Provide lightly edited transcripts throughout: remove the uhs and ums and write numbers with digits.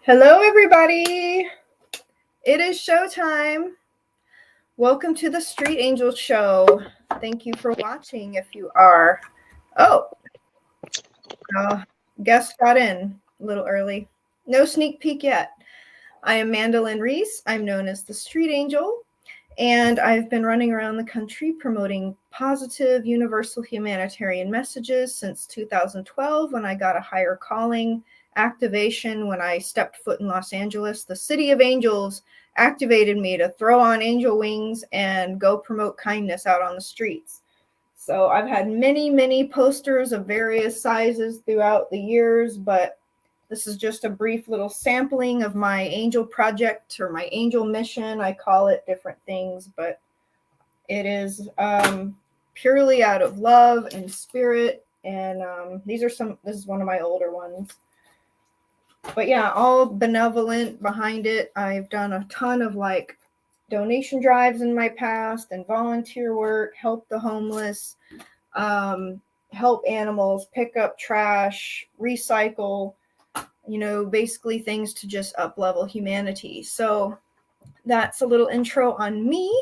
Hello, everybody. It is showtime. Welcome to the Street Angel Show. Thank you for watching if you are. Oh, guest got in a little early. No sneak peek yet. I am Mandolyn Reese. I'm known as the Street Angel, and I've been running around the country promoting positive, universal humanitarian messages since 2012 when I got a higher calling activation when I stepped foot in Los Angeles. The City of Angels activated me to throw on angel wings and go promote kindness out on the streets. So I've had many posters of various sizes throughout the years, but this is just a brief little sampling of my angel project or my angel mission. I call it different things, but it is purely out of love and spirit. And this is one of my older ones. But yeah, all benevolent behind it. I've done a ton of donation drives in my past and volunteer work, help the homeless, help animals, pick up trash, recycle, basically things to just up-level humanity. So that's a little intro on me.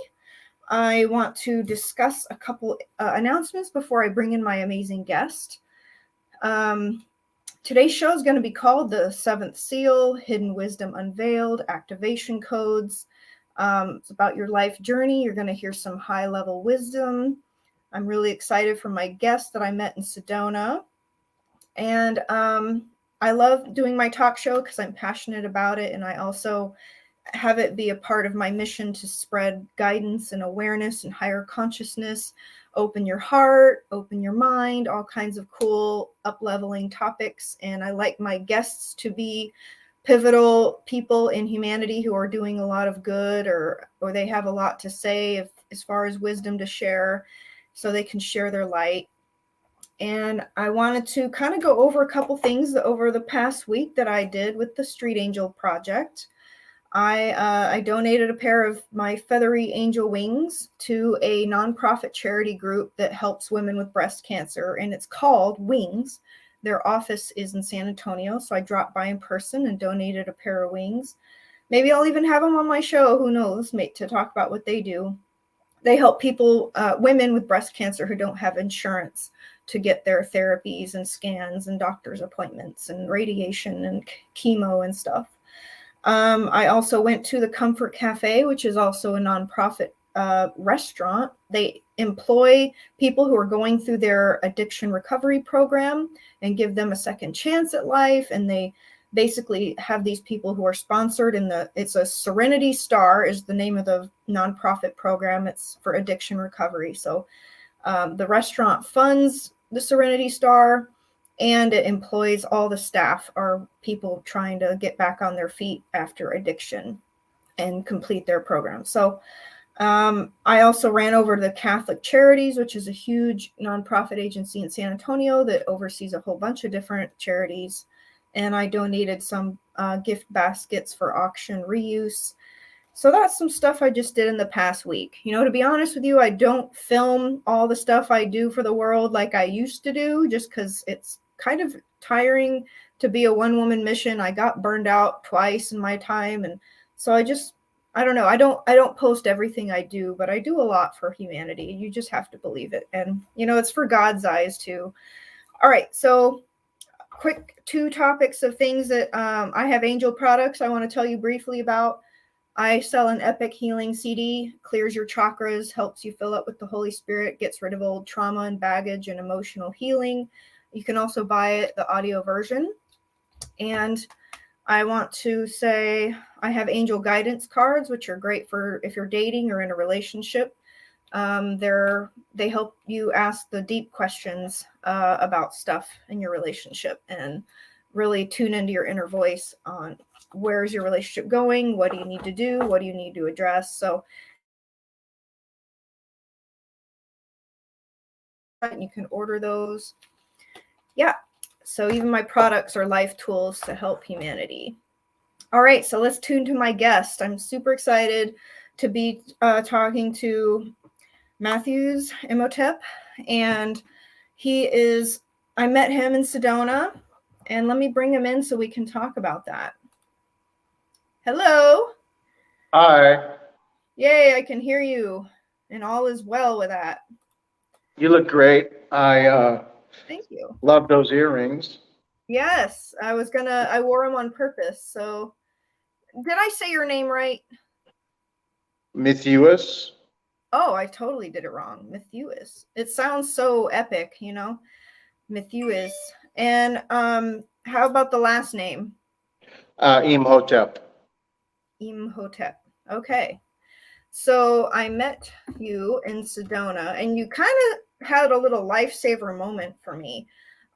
I want to discuss a couple announcements before I bring in my amazing guest. Today's show is going to be called The Seventh Seal, Hidden Wisdom Unveiled, Activation Codes. It's about your life journey. You're going to hear some high-level wisdom. I'm really excited for my guest that I met in Sedona. And I love doing my talk show because I'm passionate about it. And I also have it be a part of my mission to spread guidance and awareness and higher consciousness. Open your heart, open your mind, all kinds of cool up-leveling topics. And I like my guests to be pivotal people in humanity who are doing a lot of good or they have a lot to say as far as wisdom to share so they can share their light. And I wanted to kind of go over a couple things over the past week that I did with the Street Angel Project. I donated a pair of my feathery angel wings to a nonprofit charity group that helps women with breast cancer, and it's called Wings. Their office is in San Antonio, so I dropped by in person and donated a pair of wings. Maybe I'll even have them on my show, who knows, to talk about what they do. They help people, women with breast cancer who don't have insurance, to get their therapies and scans and doctor's appointments and radiation and chemo and stuff. I also went to the Comfort Cafe, which is also a nonprofit restaurant. They employ people who are going through their addiction recovery program and give them a second chance at life. And they basically have these people who are sponsored it's a Serenity Star is the name of the nonprofit program. It's for addiction recovery. So the restaurant funds the Serenity Star, and it employs all the staff are people trying to get back on their feet after addiction and complete their program. So I also ran over to the Catholic Charities, which is a huge nonprofit agency in San Antonio that oversees a whole bunch of different charities. And I donated some gift baskets for auction reuse. So that's some stuff I just did in the past week. To be honest with you, I don't film all the stuff I do for the world like I used to do, just because it's kind of tiring to be a one-woman mission. I got burned out twice in my time. And so I don't know. I don't post everything I do, but I do a lot for humanity. You just have to believe it. And, it's for God's eyes too. All right. So quick 2 topics of things that I have angel products I want to tell you briefly about. I sell an epic healing CD, clears your chakras, helps you fill up with the Holy Spirit, gets rid of old trauma and baggage and emotional healing. You can also buy it, the audio version. And I want to say I have angel guidance cards, which are great for if you're dating or in a relationship. They help you ask the deep questions about stuff in your relationship and really tune into your inner voice on where's your relationship going, what do you need to do, what do you need to address. So you can order those. Yeah, so even my products are life tools to help humanity. All right, so let's tune to my guest. I'm super excited to be talking to Mathues Imhotep, and I met him in Sedona, and let me bring him in so we can talk about that. Hello. Hi, Yay, I can hear you. And all is well with that. you look great. I Thank you. love those earrings. Yes, I wore them on purpose. So, did I say your name right? Mathues. Oh, I totally did it wrong. Mathues. It sounds so epic, Mathues. And how about the last name? Imhotep. Imhotep. Okay. So I met you in Sedona, and you kind of had a little lifesaver moment for me.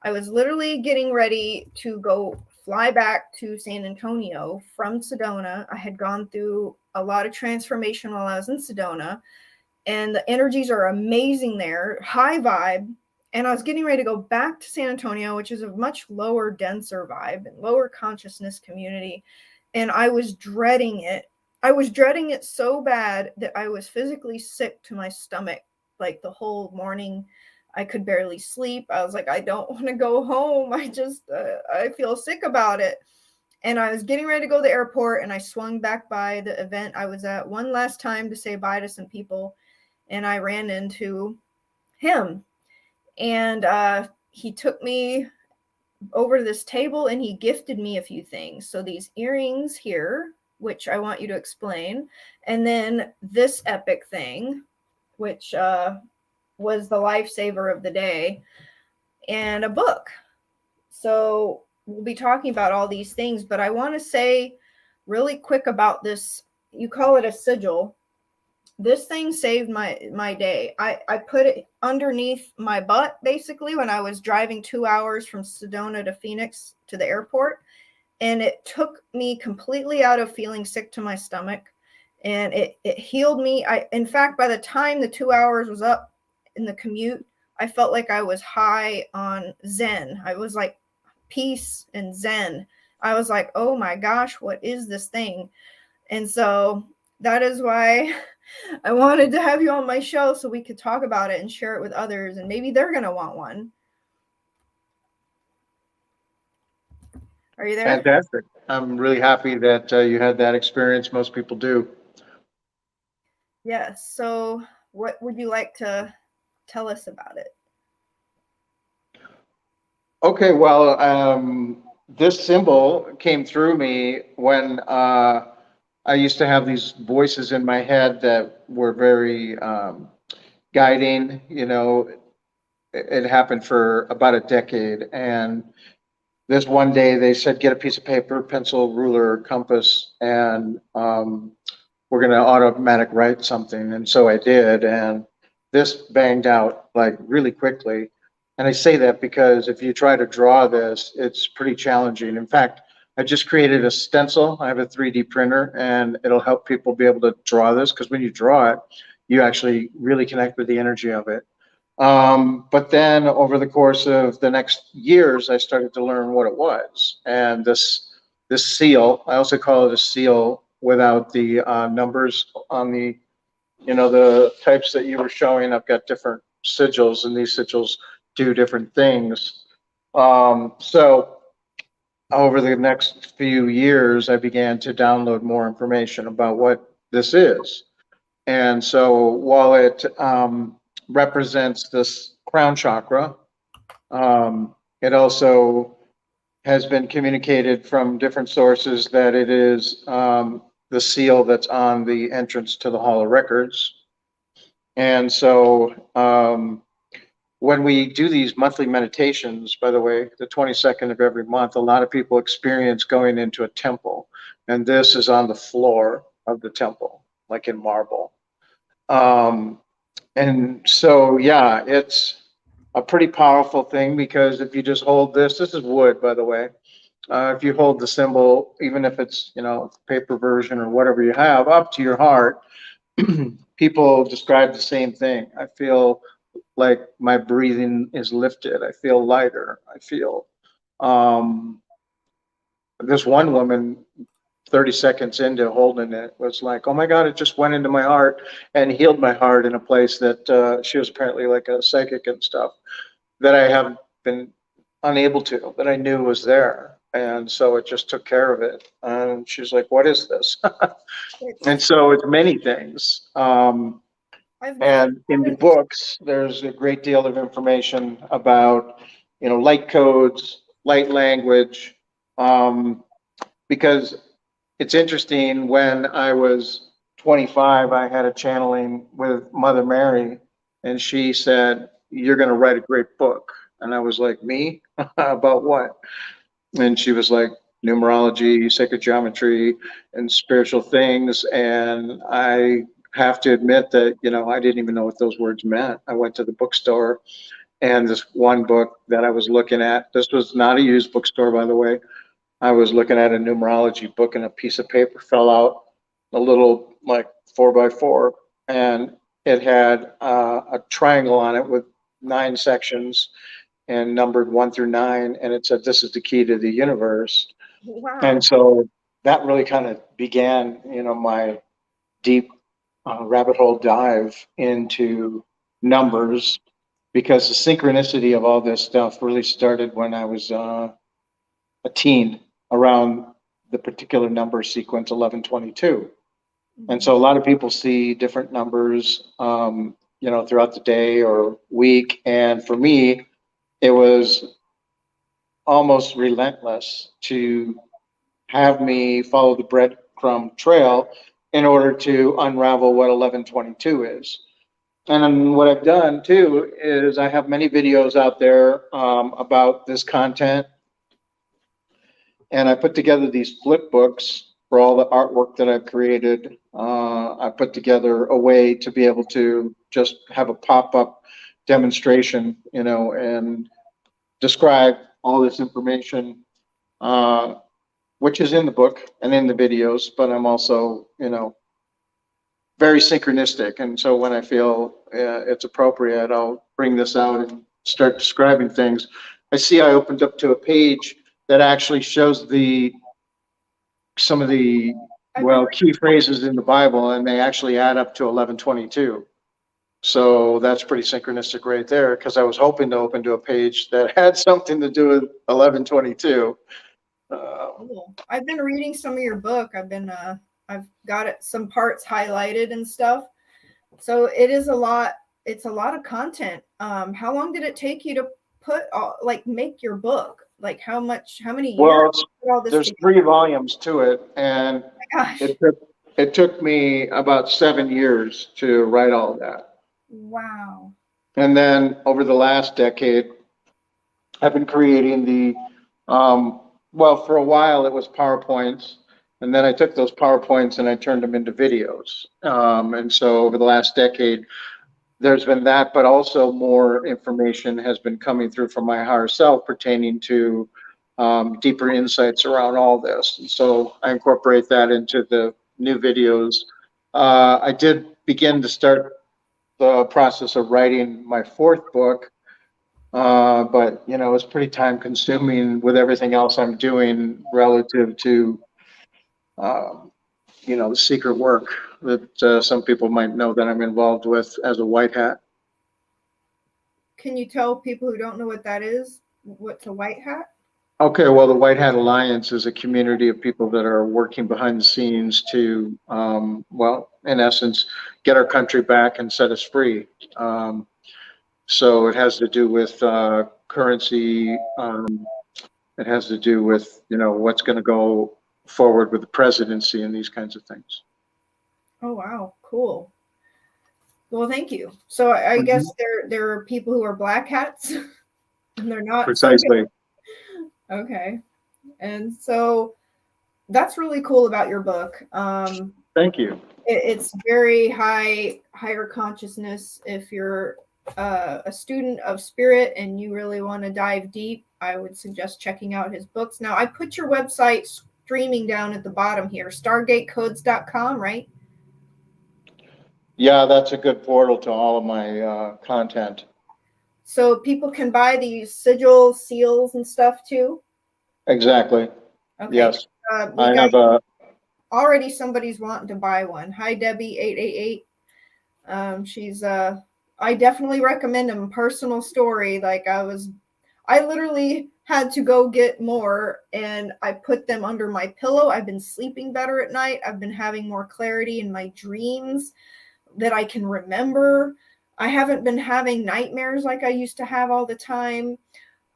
I was literally getting ready to go fly back to San Antonio from Sedona. I had gone through a lot of transformation while I was in Sedona, and the energies are amazing there, high vibe. And I was getting ready to go back to San Antonio, which is a much lower, denser vibe and lower consciousness community. And I was dreading it. I was dreading it so bad that I was physically sick to my stomach. Like the whole morning, I could barely sleep. I was like, I don't want to go home. I feel sick about it. And I was getting ready to go to the airport, and I swung back by the event I was at one last time to say bye to some people, and I ran into him. And he took me over to this table and he gifted me a few things. So these earrings here, which I want you to explain, and then this epic thing, which was the lifesaver of the day, and a book. So we'll be talking about all these things, but I want to say really quick about this. You call it a sigil. This thing saved my day. I put it underneath my butt basically when I was driving 2 hours from Sedona to Phoenix to the airport, and it took me completely out of feeling sick to my stomach, and it healed me. I In fact, by the time the 2 hours was up in the commute, I felt like I was high on Zen. I was like peace and Zen. I was like, oh my gosh, what is this thing? And so that is why I wanted to have you on my show so we could talk about it and share it with others, and maybe they're going to want one. Are you there? Fantastic. I'm really happy that you had that experience. Most people do. Yes. So, what would you like to tell us about it? Okay, well, this symbol came through me when I used to have these voices in my head that were very guiding. It happened for about a decade, and this one day they said, get a piece of paper, pencil, ruler, compass, and we're going to automatic write something. And so I did. And this banged out like really quickly. And I say that because if you try to draw this, it's pretty challenging. In fact, I just created a stencil. I have a 3D printer, and it'll help people be able to draw this because when you draw it, you actually really connect with the energy of it. But then over the course of the next years, I started to learn what it was. And this seal, I also call it a seal without the numbers on the types that you were showing. I've got different sigils, and these sigils do different things. So over the next few years, I began to download more information about what this is. And so while it represents this crown chakra, it also has been communicated from different sources that it is the seal that's on the entrance to the Hall of Records. And so when we do these monthly meditations, by the way, the 22nd of every month, a lot of people experience going into a temple. And this is on the floor of the temple, like in marble. Um, and so, yeah, it's a pretty powerful thing because if you just hold this is wood, by the way. If you hold the symbol, even if it's, paper version or whatever you have, up to your heart, people describe the same thing. I feel like my breathing is lifted. I feel lighter. I feel, um, this one woman 30 seconds into holding it was like, oh my God, it just went into my heart and healed my heart in a place that she was apparently like a psychic and stuff that I have been unable to, that I knew was there. And so it just took care of it. And she's like, what is this? And It's, so it's many things. I've never And in the books, there's a great deal of information about, light codes, light language, because it's interesting. When I was 25, I had a channeling with Mother Mary, and she said, "You're going to write a great book." And I was like, "Me? About what?" And she was like, "Numerology, sacred geometry, and spiritual things." And I have to admit that, I didn't even know what those words meant. I went to the bookstore, and this one book that I was looking at, this was not a used bookstore, by the way. I was looking at a numerology book, and a piece of paper fell out, a little like 4x4, and it had a triangle on it with 9 sections and numbered 1 through 9, and it said, "This is the key to the universe." And wow. so that really kind of began, my deep rabbit hole dive into numbers, because the synchronicity of all this stuff really started when I was a teen, around the particular number sequence 1122. And so a lot of people see different numbers, throughout the day or week. And for me, it was almost relentless to have me follow the breadcrumb trail in order to unravel what 1122 is. And then what I've done too is I have many videos out there about this content, and I put together these flip books for all the artwork that I've created. I put together a way to be able to just have a pop-up demonstration, and describe all this information, which is in the book and in the videos, but I'm also, very synchronistic. And so when I feel it's appropriate, I'll bring this out and start describing things. I opened up to a page that actually shows some of the, I've been key phrases in the Bible, and they actually add up to 1122. So that's pretty synchronistic right there, because I was hoping to open to a page that had something to do with 1122. cool. I've been reading some of your book. I've got it, some parts highlighted and stuff. So it is a lot. It's a lot of content. How long did it take you to make your book? Like how many years Well, to put all this there's together? 3 volumes to it, and Oh my gosh. it took it took me about 7 years to write all of that. Wow. And then over the last decade, I've been creating for a while it was PowerPoints, and then I took those PowerPoints and I turned them into videos. And so over the last decade, there's been that, but also more information has been coming through from my higher self pertaining to deeper insights around all this. And so I incorporate that into the new videos. I did begin to start the process of writing my fourth book, but it's pretty time consuming with everything else I'm doing relative to um, the secret work that some people might know that I'm involved with as a white hat. Can you tell people who don't know what that is? What's a white hat? Okay, well, the White Hat Alliance is a community of people that are working behind the scenes to, in essence, get our country back and set us free. So it has to do with currency. It has to do with, what's going to go forward with the presidency and these kinds of things. Oh wow, cool. Well, thank you. So I guess Mhm. there are people who are black hats and they're not so Precisely. good. Okay. And so that's really cool about your book. Thank you. It's very higher consciousness. If you're a student of spirit and you really want to dive deep, I would suggest checking out his books. Now, I put your website streaming down at the bottom here, stargatecodes.com, right? Yeah, that's a good portal to all of my content. So people can buy these sigils, seals, and stuff too. Exactly. Okay. Yes. We I got have a already somebody's wanting to buy one. Hi, Debbie 888. She's I definitely recommend them. Personal story. I literally had to go get more, and I put them under my pillow. I've been sleeping better at night. I've been having more clarity in my dreams that I can remember. I haven't been having nightmares like I used to have all the time.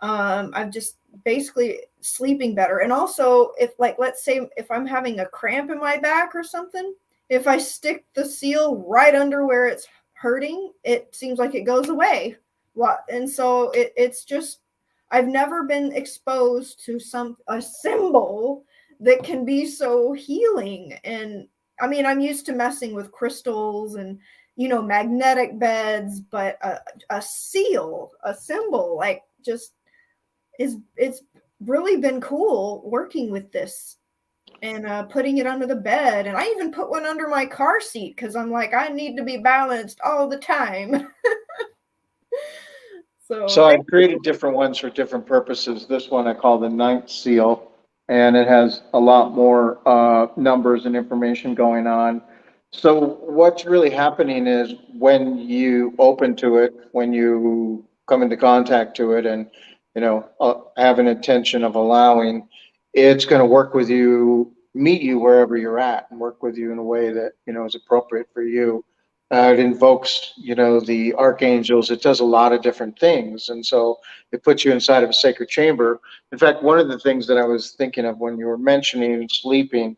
I'm just basically sleeping better. And also, if, like, let's say if I'm having a cramp in my back or something, if I stick the seal right under where it's hurting, it seems like it goes away. And so it's just, I've never been exposed to a symbol that can be so healing. And I mean, I'm used to messing with crystals and, magnetic beds, but a seal, a symbol, like, just it's really been cool working with this and putting it under the bed. And I even put one under my car seat because I'm like, I need to be balanced all the time. So I've created different ones for different purposes. This one I call the ninth seal, and it has a lot more numbers and information going on. So what's really happening is when you open to it, when you come into contact to it, and have an intention of allowing, it's going to work with you, meet you wherever you're at, and work with you in a way that is appropriate for you. It invokes, the archangels. It does a lot of different things. And so it puts you inside of a sacred chamber. In fact, one of the things that I was thinking of when you were mentioning sleeping,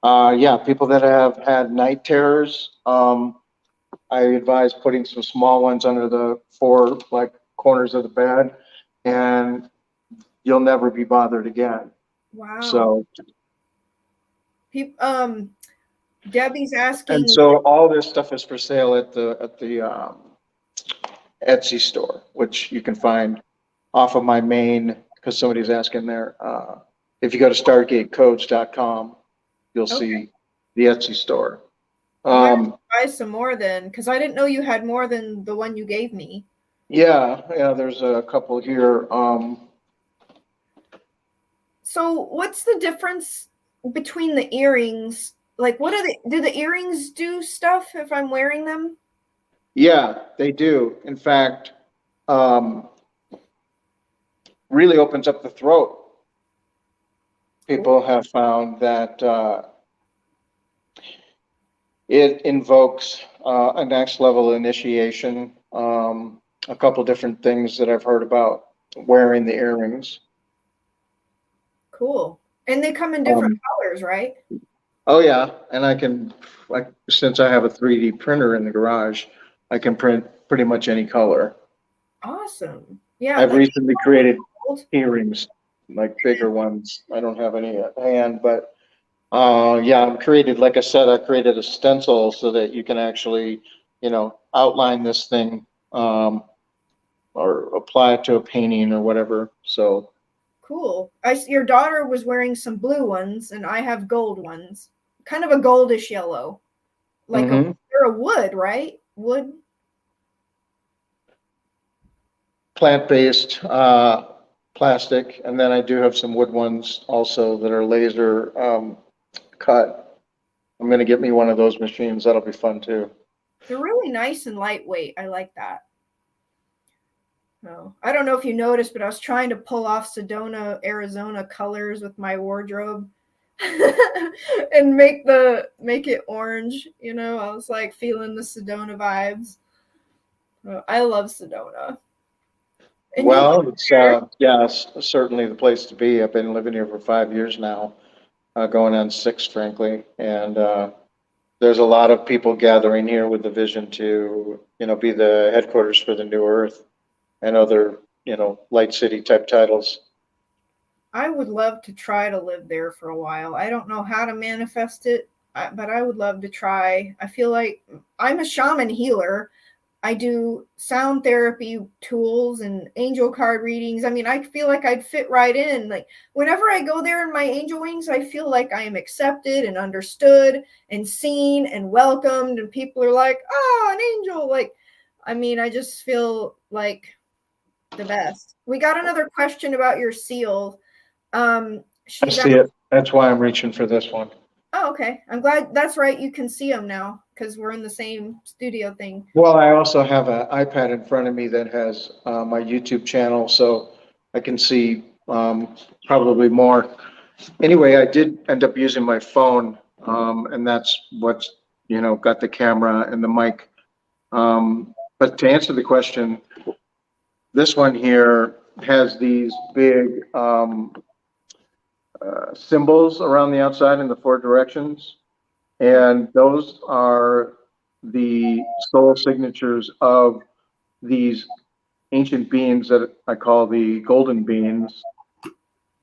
yeah, people that have had night terrors, I advise putting some small ones under the four, like, corners of the bed, and you'll never be bothered again. Wow. So, Debbie's asking. and so all this stuff is for sale at the Etsy store, which you can find off of my main, because somebody's asking there. If you go to stargatecodes.com, you'll see the Etsy store. I have to buy some more then, because I didn't know you had more than the one you gave me. Yeah, there's a couple here. So what's the difference between the earrings? Like, do the earrings do stuff if I'm wearing them? Yeah, they do. In fact, really opens up the throat. People have found that it invokes a next level initiation. A couple different things that I've heard about wearing the earrings. Cool. And they come in different colors, right? Oh yeah, and I can, like, since I have a 3D printer in the garage, I can print pretty much any color. Awesome. Yeah. I've recently created earrings, like bigger ones. I don't have any at hand, but yeah, I've created, like I said, I created a stencil so that you can actually, outline this thing, or apply it to a painting or whatever. So cool. Your daughter was wearing some blue ones, and I have gold ones, kind of a goldish yellow, like they're a wood, right? Wood. Plant-based plastic, and then I do have some wood ones also that are laser cut. I'm going to get me one of those machines. That'll be fun too. They're really nice and lightweight. I like that. Oh, I don't know if you noticed, but I was trying to pull off Sedona, Arizona colors with my wardrobe and make it orange. I was like feeling the Sedona vibes. I love Sedona. And well, it's yeah, it's certainly the place to be. I've been living here for 5 years now, going on 6, frankly, and there's a lot of people gathering here with the vision to, be the headquarters for the new Earth and other, light city type titles. I would love to try to live there for a while. I don't know how to manifest it, but I would love to try. I feel like I'm a shaman healer. I do sound therapy tools and angel card readings. I mean, I feel like I'd fit right in. Like, whenever I go there in my angel wings, I feel like I am accepted and understood and seen and welcomed. And people are like, oh, an angel. Like, I mean, I just feel like the best. We got another question about your seal. I see it. That's why I'm reaching for this one. Oh, okay. I'm glad. That's right. You can see them now because we're in the same studio thing. Well, I also have an iPad in front of me that has my YouTube channel, so I can see probably more. Anyway, I did end up using my phone, and that's what's, got the camera and the mic. But to answer the question, this one here has these big symbols around the outside in the four directions, and those are the soul signatures of these ancient beings that I call the golden beings.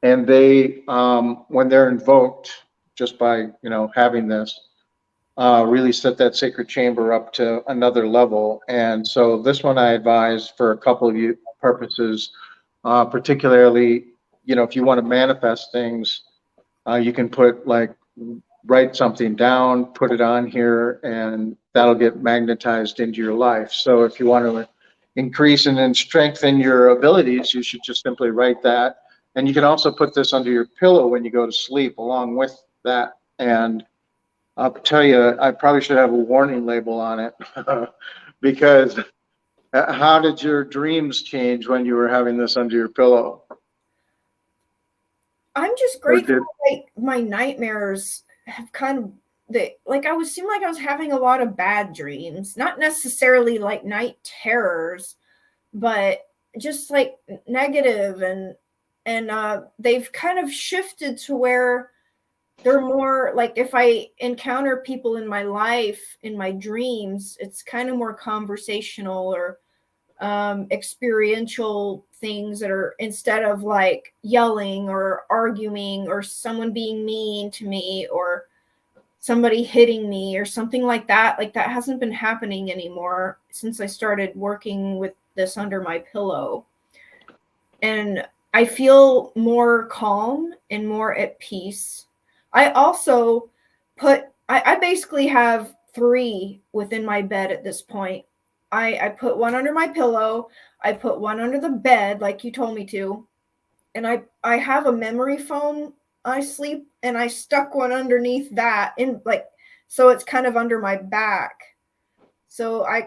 And they, when they're invoked, just by having this, really set that sacred chamber up to another level. And so this one I advise for a couple of purposes, particularly, if you want to manifest things, you can put write something down, put it on here, and that'll get magnetized into your life. So if you want to increase and then strengthen your abilities, you should just simply write that. And you can also put this under your pillow when you go to sleep along with that. And I'll tell you, I probably should have a warning label on it because how did your dreams change when you were having this under your pillow? I'm just grateful. Like my nightmares have kind of seemed like I was having a lot of bad dreams, not necessarily like night terrors, but just like negative, and they've kind of shifted to where they're more like, if I encounter people in my life, in my dreams, it's kind of more conversational or experiential things that are, instead of like yelling or arguing or someone being mean to me or somebody hitting me or something like that. Like that hasn't been happening anymore since I started working with this under my pillow. And I feel more calm and more at peace. I also I basically have 3 within my bed at this point. I put one under my pillow, I put one under the bed like you told me to, and I have a memory foam I sleep, and I stuck one underneath that, in like, so it's kind of under my back. So I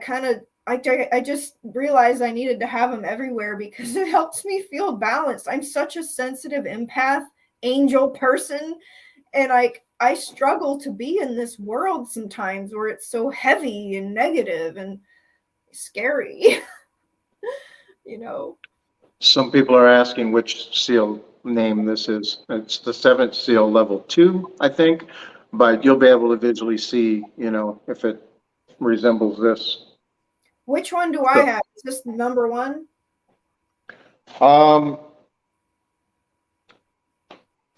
just realized I needed to have them everywhere because it helps me feel balanced. I'm such a sensitive empath, angel person, and I struggle to be in this world sometimes where it's so heavy and negative and scary. Some people are asking which seal name this is. It's the 7th seal, level 2, I think, but you'll be able to visually see, if it resembles this. Which one do I have? Is this number 1?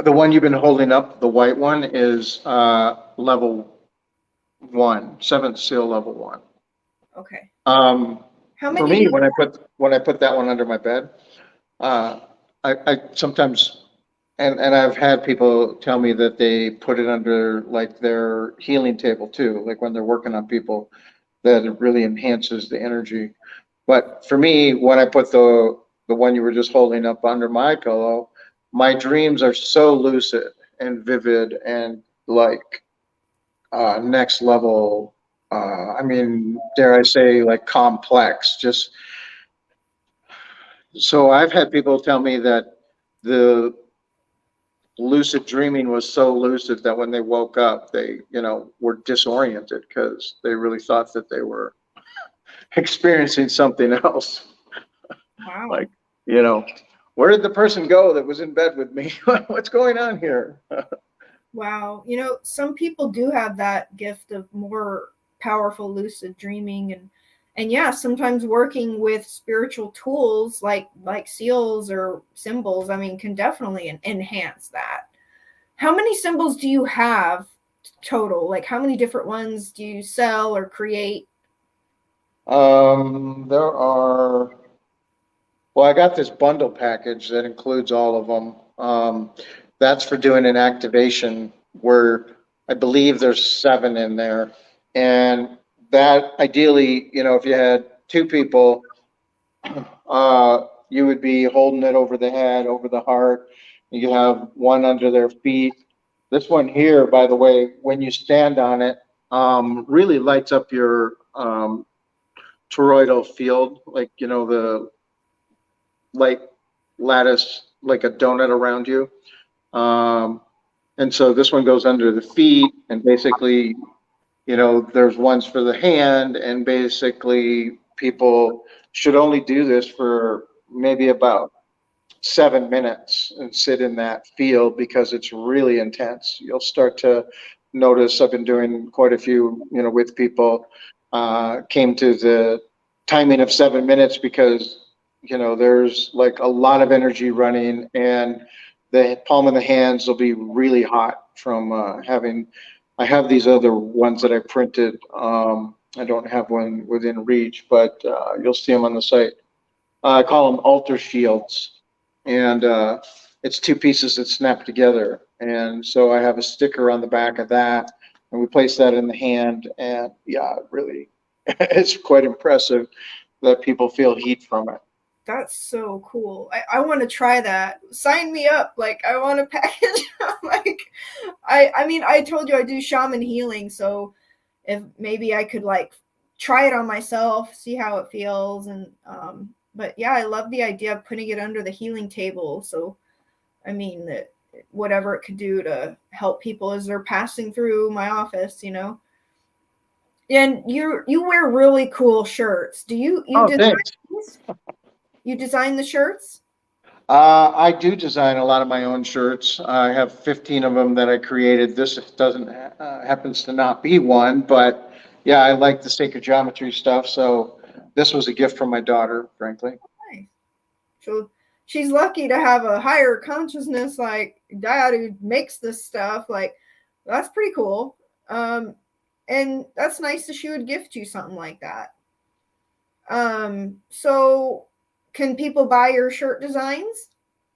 The one you've been holding up, the white one, is level 1, 7th seal, level 1. Okay. How many? For me, when I put that one under my bed, I sometimes, and I've had people tell me that they put it under like their healing table too, like when they're working on people, that it really enhances the energy. But for me, when I put the one you were just holding up under my pillow, my dreams are so lucid and vivid and like next level. I mean, dare I say, like complex. Just so I've had people tell me that the lucid dreaming was so lucid that when they woke up, they, were disoriented because they really thought that they were experiencing something else. Wow. Like, where did the person go that was in bed with me? What's going on here? Wow. Some people do have that gift of more powerful lucid dreaming, and yeah, sometimes working with spiritual tools like seals or symbols, I mean, can definitely enhance that. How many symbols do you have total? Like how many different ones do you sell or create? There are, well, I got this bundle package that includes all of them. That's for doing an activation where I believe there's 7 in there. And that ideally, if you had 2 people, you would be holding it over the head, over the heart. You have one under their feet. This one here, by the way, when you stand on it, really lights up your toroidal field, like, the light lattice like a donut around you. And so this one goes under the feet, and basically, there's ones for the hand, and basically people should only do this for maybe about 7 minutes and sit in that field because it's really intense. You'll start to notice, I've been doing quite a few, with people, came to the timing of 7 minutes because, there's like a lot of energy running, and the palm of the hands will be really hot from I have these other ones that I printed. I don't have one within reach, but you'll see them on the site. I call them altar shields, and it's two pieces that snap together. And so I have a sticker on the back of that, and we place that in the hand, and yeah, really, it's quite impressive that people feel heat from it. That's so cool. I want to try that. Sign me up. Like, I want to package. Like, I mean, I told you I do shaman healing, so if maybe I could like try it on myself, see how it feels, and but yeah, I love the idea of putting it under the healing table. So, I mean, that whatever it could do to help people as they're passing through my office, And you wear really cool shirts. Do you Oh, design thanks. these? You design the shirts? I do design a lot of my own shirts. I have 15 of them that I created. This doesn't happens to not be one, but yeah, I like the sacred geometry stuff. So this was a gift from my daughter, frankly. Nice. So she's lucky to have a higher consciousness like dad who makes this stuff. Like, that's pretty cool. And that's nice that she would gift you something like that. So can people buy your shirt designs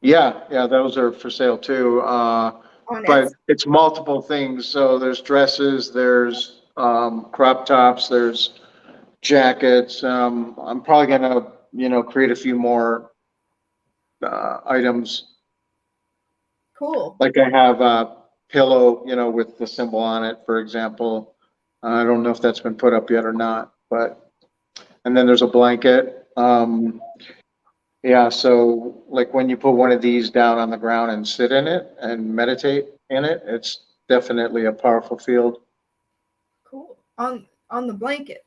Yeah, those are for sale too. on Etsy? But it's multiple things. So there's dresses, there's crop tops, there's jackets. I'm probably gonna, create a few more items. Cool. Like I have a pillow, with the symbol on it, for example. I don't know if that's been put up yet or not, but, and then there's a blanket. Yeah, so like when you put one of these down on the ground and sit in it and meditate in it, it's definitely a powerful field. Cool. On the blanket.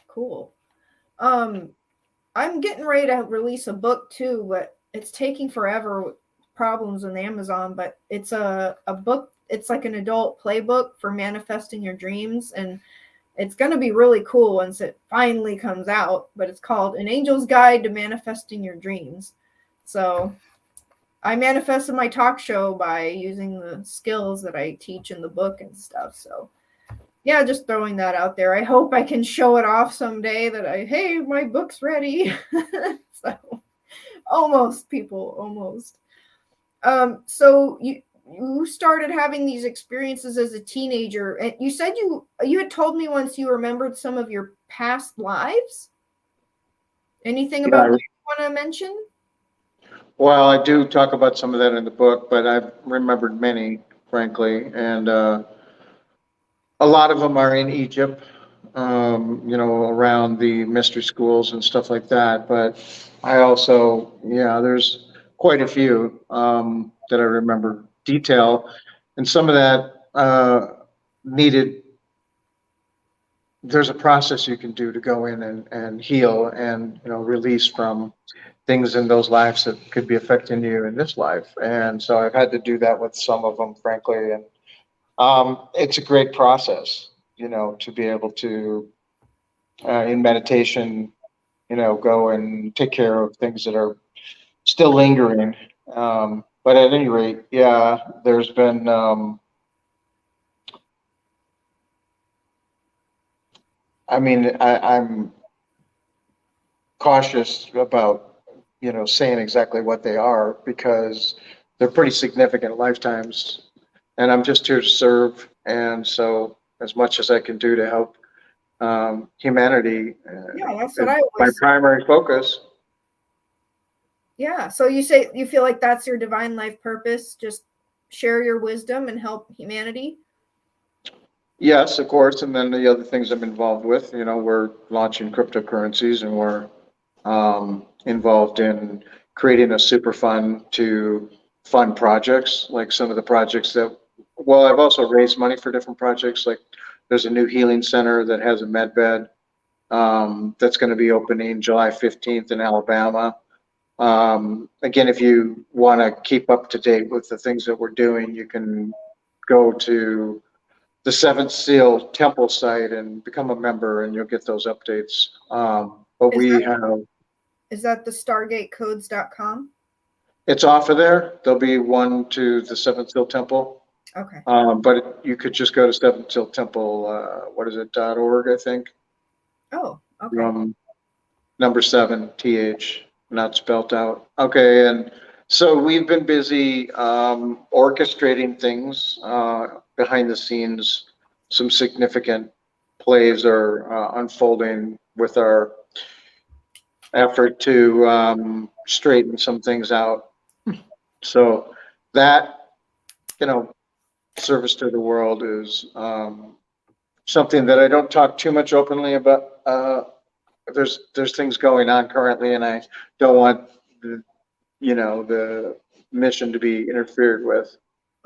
Cool. Um, I'm getting ready to release a book too, but it's taking forever with problems on Amazon. But it's a book. It's like an adult playbook for manifesting your dreams, and it's going to be really cool once it finally comes out. But it's called An Angel's Guide to Manifesting Your Dreams. So I manifested my talk show by using the skills that I teach in the book and stuff. So yeah, just throwing that out there. I hope I can show it off someday that hey, my book's ready. So almost, people, almost. So you started having these experiences as a teenager, and you said you had told me once you remembered some of your past lives. Anything about Yeah, that you want to mention? well, I do talk about some of that in the book, but I've remembered many, frankly, and a lot of them are in Egypt, around the mystery schools and stuff like that. But I also, yeah, there's quite a few that I remember detail, and some of that needed. There's a process you can do to go in and heal and release from things in those lives that could be affecting you in this life. And so I've had to do that with some of them, frankly, and it's a great process, to be able to, in meditation, go and take care of things that are still lingering. But at any rate, yeah, there's been, I'm cautious about, saying exactly what they are because they're pretty significant lifetimes, and I'm just here to serve. And so, as much as I can do to help humanity Yeah, that's what is I my always. primary focus. Yeah. So you say you feel like that's your divine life purpose, just share your wisdom and help humanity. Yes, of course, and then the other things I'm involved with, we're launching cryptocurrencies, and we're involved in creating a super fund to fund projects, like some of the projects that, well, I've also raised money for different projects. Like there's a new healing center that has a med bed that's going to be opening July 15th in Alabama. Again, if you want to keep up to date with the things that we're doing, you can go to the Seventh Seal Temple site and become a member, and you'll get those updates. But Is we that, have, is that the StargateCodes.com? it's off of there. There'll be one to the Seventh Seal Temple. Okay. But you could just go to Seventh Seal Temple, what is it, .org, I think. Oh, okay. Number 7, TH, not spelt out. Okay, and so we've been busy orchestrating things behind the scenes. Some significant plays are unfolding with our effort to straighten some things out. So that, service to the world is something that I don't talk too much openly about. There's things going on currently, and I don't want the mission to be interfered with.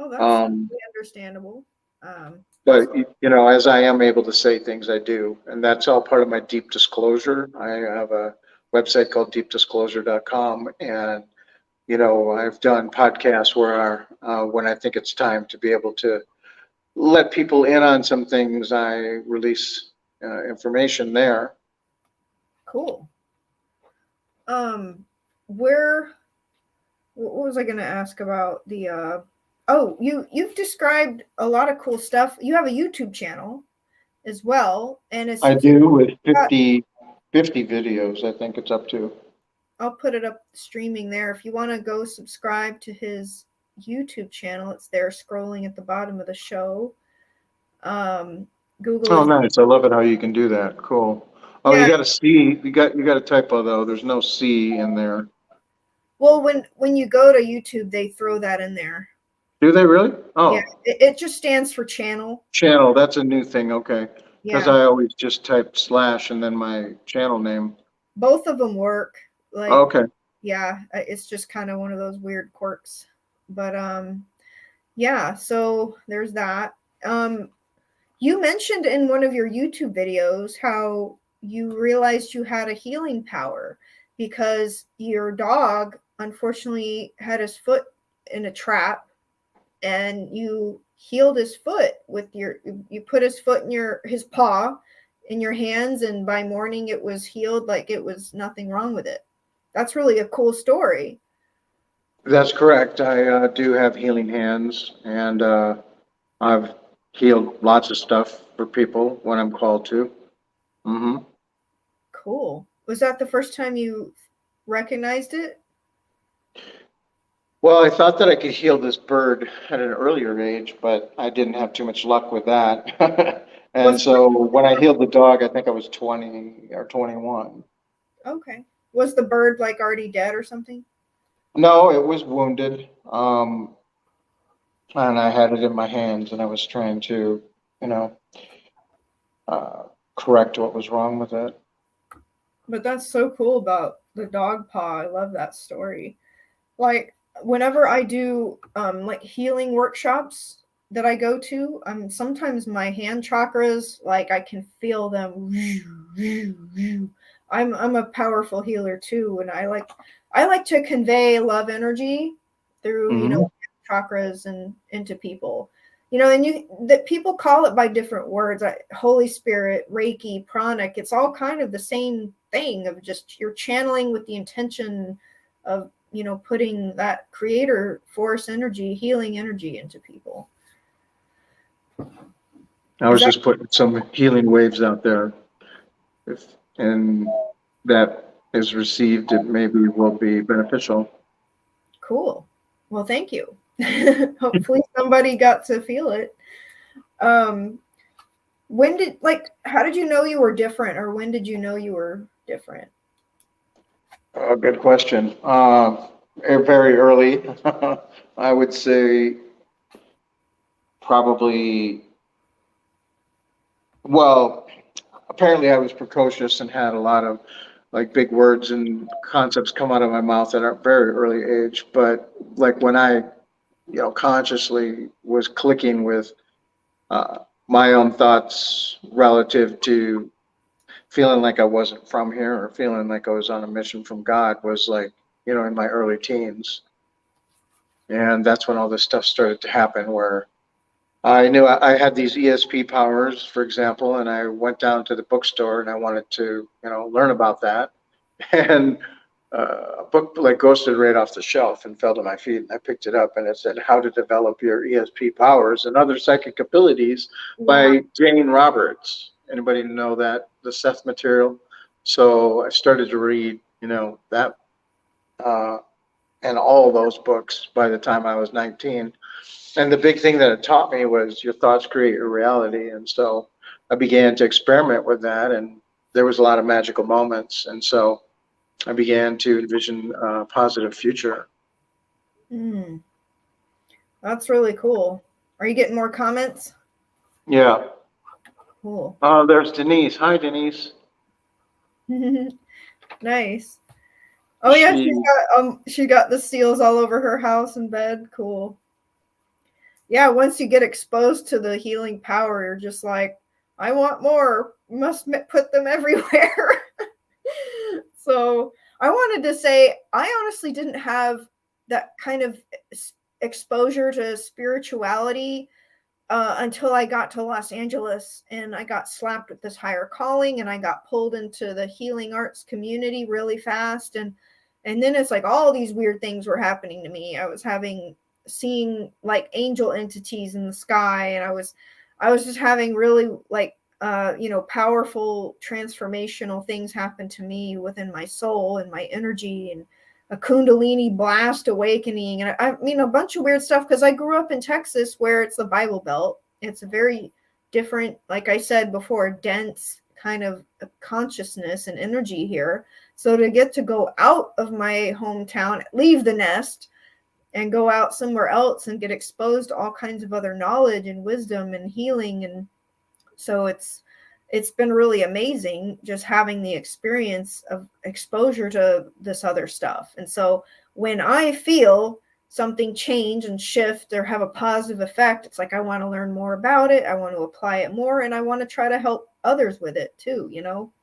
Oh, that's Um, totally understandable. That's but as I am able to say things, I do, and that's all part of my deep disclosure. I have a website called deepdisclosure.com, and I've done podcasts where when I think it's time to be able to let people in on some things, I release information there. cool. Where what was I going to ask about the oh, you've described a lot of cool stuff. You have a YouTube channel as well, and I it's do with got, 50 videos, I think it's up to. I'll put it up streaming there. If you want to go subscribe to his YouTube channel, it's there scrolling at the bottom of the show. Google Oh, is, nice. I love it how you can do that. Cool. Oh, yeah. you got a C. You got a typo though. There's no C in there. Well, when you go to YouTube, they throw that in there. Do they really? Yeah, Oh, it just stands for channel. channel. That's a new thing. Okay. Because Yeah, I always just type slash and then my channel name. both of them work. Like, Okay. yeah, it's just kind of one of those weird quirks. But yeah, so there's that. You mentioned in one of your YouTube videos how you realized you had a healing power because your dog unfortunately had his foot in a trap, and you healed his foot with you put his foot in his paw in your hands, and by morning it was healed like it was nothing wrong with it. That's really a cool story. That's correct. I do have healing hands, and I've healed lots of stuff for people when I'm called to. Mm-hmm. Cool. Was that the first time you recognized it? Well, I thought that I could heal this bird at an earlier age, but I didn't have too much luck with that. And Was so when I healed the dog, I think I was 20 or 21. Okay. Was the bird like already dead or something? No, it was wounded. And I had it in my hands and I was trying to, you know, uh, correct what was wrong with it. But that's so cool about the dog paw. I love that story. Like whenever I do like healing workshops that I go to, sometimes my hand chakras, like I can feel them. I'm a powerful healer too, and I like to convey love energy through, Mm-hmm. chakras and into people. And that people call it by different words, Holy Spirit, Reiki, pranic. It's all kind of the same thing of just you're channeling with the intention of putting that creator force energy, healing energy into people. I Is was that just putting some healing waves out there. And that is received, it maybe will be beneficial. cool? Well, thank you. Hopefully somebody got to feel it. um how did you know you were different, or when did you know you were different? Good question. Very early, I would say probably, well, apparently I was precocious and had a lot of like big words and concepts come out of my mouth at a very early age. But like when I, consciously was clicking with uh, my own thoughts relative to feeling like I wasn't from here or feeling like I was on a mission from God was like, in my early teens. And that's when all this stuff started to happen where I knew I had these ESP powers, for example, and I went down to the bookstore and I wanted to, learn about that. And a book like ghosted right off the shelf and fell to my feet. And I picked it up and it said, How to Develop Your ESP Powers and Other Psychic Abilities by Jane Roberts. Anybody know that, the Seth material? So I started to read, that uh, and all those books by the time I was 19. And the big thing that it taught me was your thoughts create your reality. And so I began to experiment with that, and there was a lot of magical moments. And so I began to envision a positive future. Mm, that's really cool. Are you getting more comments? Yeah. Cool. There's Denise. Hi, Denise. Nice. Oh yeah, She, she got the seals all over her house and bed. Cool. Yeah, once you get exposed to the healing power, you're just like, I want more. You must put them everywhere. So I wanted to say, I honestly didn't have that kind of exposure to spirituality until I got to Los Angeles, and I got slapped with this higher calling, and I got pulled into the healing arts community really fast. And then it's like all these weird things were happening to me. I was seeing like angel entities in the sky, and I was just having really like powerful transformational things happen to me within my soul and my energy, and a kundalini blast awakening, and I mean a bunch of weird stuff, because I grew up in Texas where it's the Bible Belt. It's a very different, like I said before, dense kind of consciousness and energy here. So to get to go out of my hometown, leave the nest, and go out somewhere else and get exposed to all kinds of other knowledge and wisdom and healing, and so it's been really amazing just having the experience of exposure to this other stuff. And so when I feel something change and shift or have a positive effect, it's like I want to learn more about it, I want to apply it more, and I want to try to help others with it too.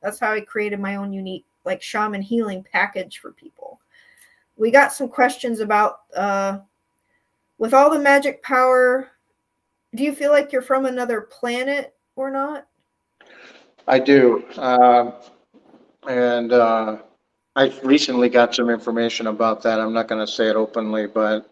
That's how I created my own unique like shaman healing package for people. We got some questions about with all the magic power, do you feel like you're from another planet or not? I do. And I recently got some information about that. I'm not going to say it openly, but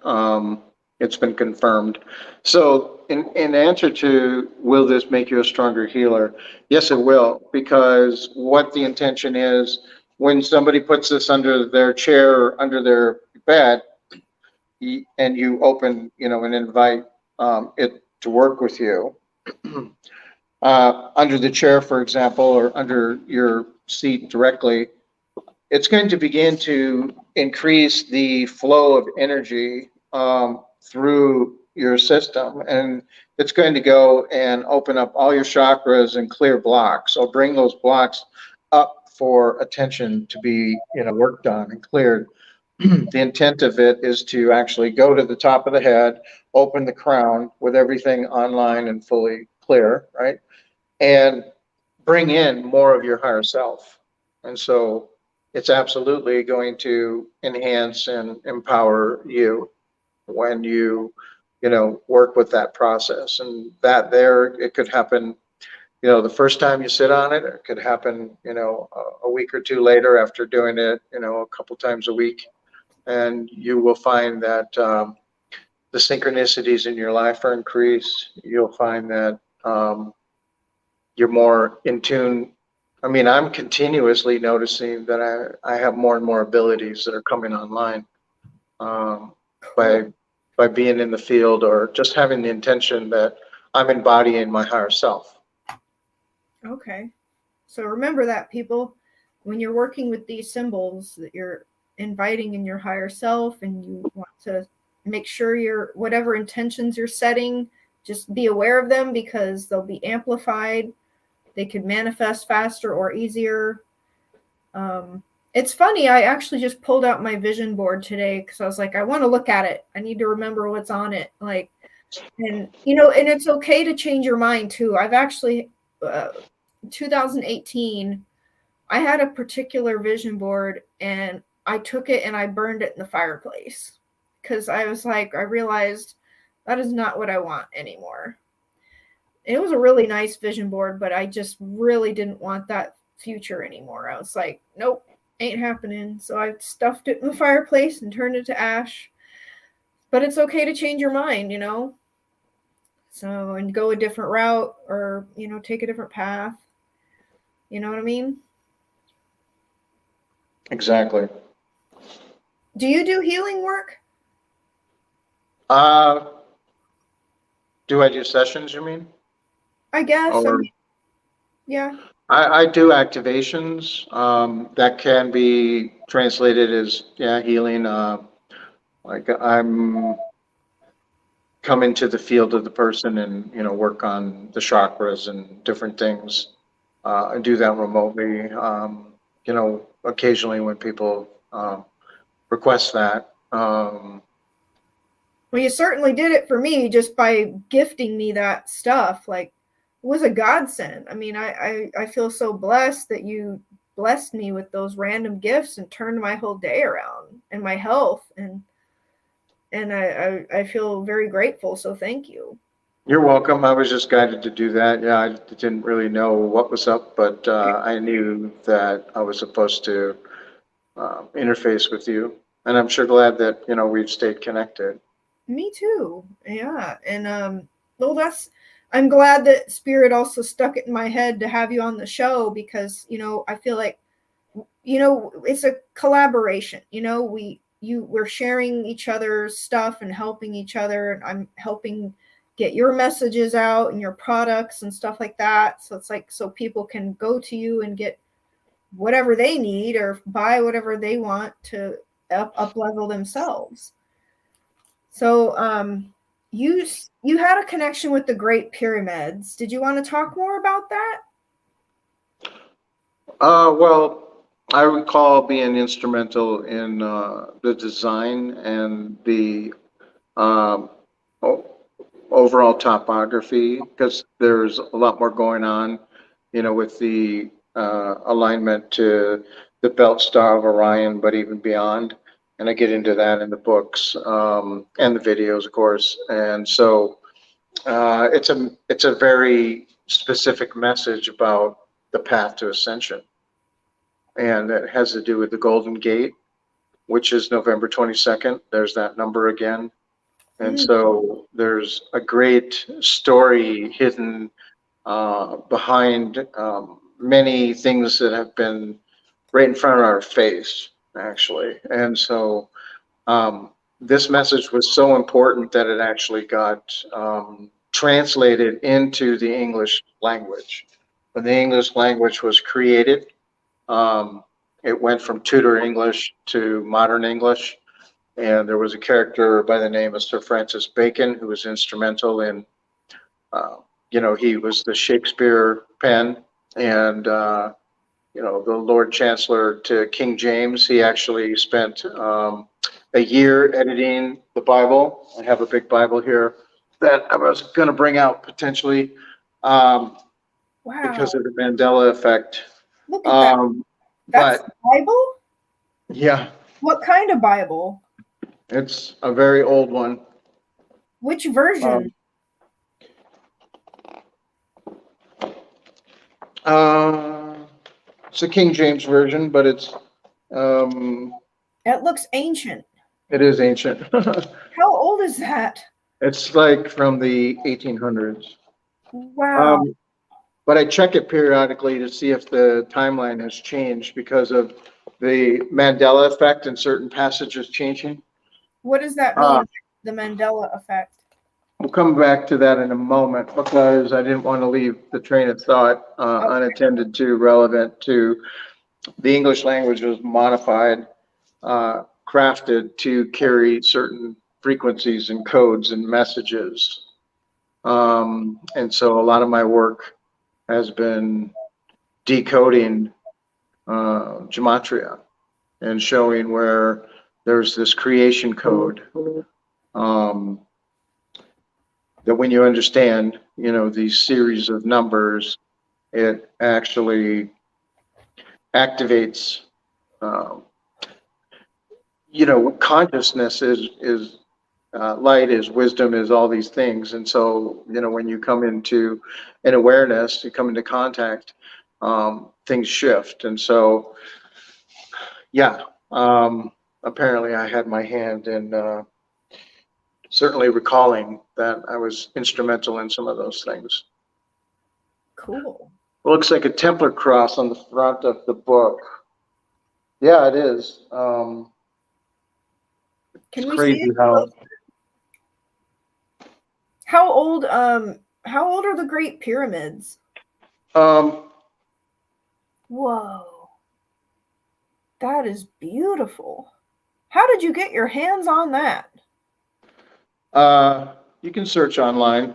it's been confirmed. So, in answer to will this make you a stronger healer? Yes, it will, because what the intention is when somebody puts this under their chair or under their bed, and you open, and invite it to work with you. Under the chair, for example, or under your seat directly, it's going to begin to increase the flow of energy through your system. And it's going to go and open up all your chakras and clear blocks. So bring those blocks up for attention to be, worked on and cleared. The intent of it is to actually go to the top of the head, open the crown with everything online and fully clear, right? And bring in more of your higher self. And so it's absolutely going to enhance and empower you when you work with that process. And that there, it could happen, the first time you sit on it, or it could happen, a week or two later after doing it, a couple times a week. And you will find that the synchronicities in your life are increased. You'll find that you're more in tune. I mean, I'm continuously noticing that I have more and more abilities that are coming online by being in the field, or just having the intention that I'm embodying my higher self. Okay. So remember that, people, when you're working with these symbols, that you're inviting in your higher self, and you want to make sure your whatever intentions you're setting, just be aware of them, because they'll be amplified. They could manifest faster or easier. It's funny, I actually just pulled out my vision board today because I was like, I want to look at it. I need to remember what's on it. Like, and and it's okay to change your mind too. I've actually, 2018, I had a particular vision board and I took it and I burned it in the fireplace because I was like, I realized that is not what I want anymore. It was a really nice vision board, but I just really didn't want that future anymore. I was like, nope, ain't happening. So I stuffed it in the fireplace and turned it to ash. But it's okay to change your mind. So, and go a different route or, take a different path. You know what I mean? Exactly. Do you do healing work? Uh, do I do sessions, you mean? I guess. Or Yeah. I do activations. That can be translated as, yeah, healing. Like I'm come into the field of the person and, work on the chakras and different things. I do that remotely. Occasionally when people request that. Well, you certainly did it for me just by gifting me that stuff. Like, it was a godsend. I mean, I feel so blessed that you blessed me with those random gifts and turned my whole day around and my health. And I feel very grateful. So thank you. You're welcome. I was just guided to do that. Yeah, I didn't really know what was up, but I knew that I was supposed to interface with you, and I'm sure glad that we've stayed connected. Me too. Yeah. And well, I'm glad that Spirit also stuck it in my head to have you on the show because, I feel like it's a collaboration. We're sharing each other's stuff and helping each other, and I'm helping get your messages out and your products and stuff like that. So it's like so people can go to you and get whatever they need or buy whatever they want to up level themselves. So you had a connection with the Great Pyramids. Did you want to talk more about that? Well, I recall being instrumental in the design and the um, o- overall topography because there's a lot more going on, with the alignment to the belt star of Orion, but even beyond. And I get into that in the books and the videos, of course. And so it's a very specific message about the path to ascension, and it has to do with the Golden Gate, which is November 22nd. There's that number again. And Mm. so there's a great story hidden behind many things that have been right in front of our face, actually. And so this message was so important that it actually got translated into the English language. When the English language was created, um, it went from Tudor English to modern English. And there was a character by the name of Sir Francis Bacon who was instrumental in, uh, he was the Shakespeare pen, and the Lord Chancellor to King James. He actually spent a year editing the Bible. I have a big Bible here that I was going to bring out potentially um, Wow. because of the Mandela effect. Look at that. Um, That's but Bible? yeah, What kind of Bible? it's a very old one. Which version? Um, uh, it's a King James version, but um, It looks ancient. it is ancient. How old is that? It's like from the 1800s. Wow. Um, but I check it periodically to see if the timeline has changed because of the Mandela effect and certain passages changing. What does that Uh, mean? The Mandela effect. we'll come back to that in a moment because I didn't want to leave the train of thought Okay. unattended to, relevant to the English language was modified, crafted to carry certain frequencies and codes and messages. And so a lot of my work has been decoding gematria and showing where there's this creation code, that when you understand, these series of numbers, it actually activates, um, consciousness is light, is wisdom, is all these things. And so, when you come into an awareness, you come into contact, things shift. And so, yeah, apparently I had my hand in certainly recalling that I was instrumental in some of those things. Cool. It looks like a Templar cross on the front of the book. Yeah, it is. Can It's we see crazy it? how. How old are the Great Pyramids? Um, Whoa. That is beautiful. How did you get your hands on that? you can search online.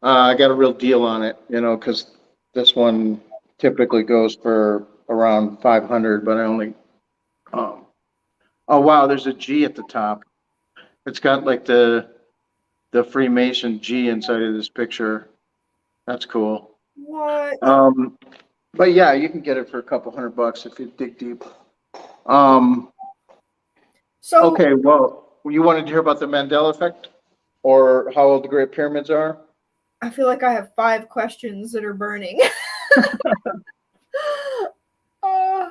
I got a real deal on it, because this one typically goes for around 500, but I only. Um, oh wow, there's a G at the top. It's got like the Freemason G inside of this picture. That's cool. What? But yeah, you can get it for a couple $100 if you dig deep. Um, So okay, well, you wanted to hear about the Mandela effect or how old the Great Pyramids are? I feel like I have 5 questions that are burning. uh,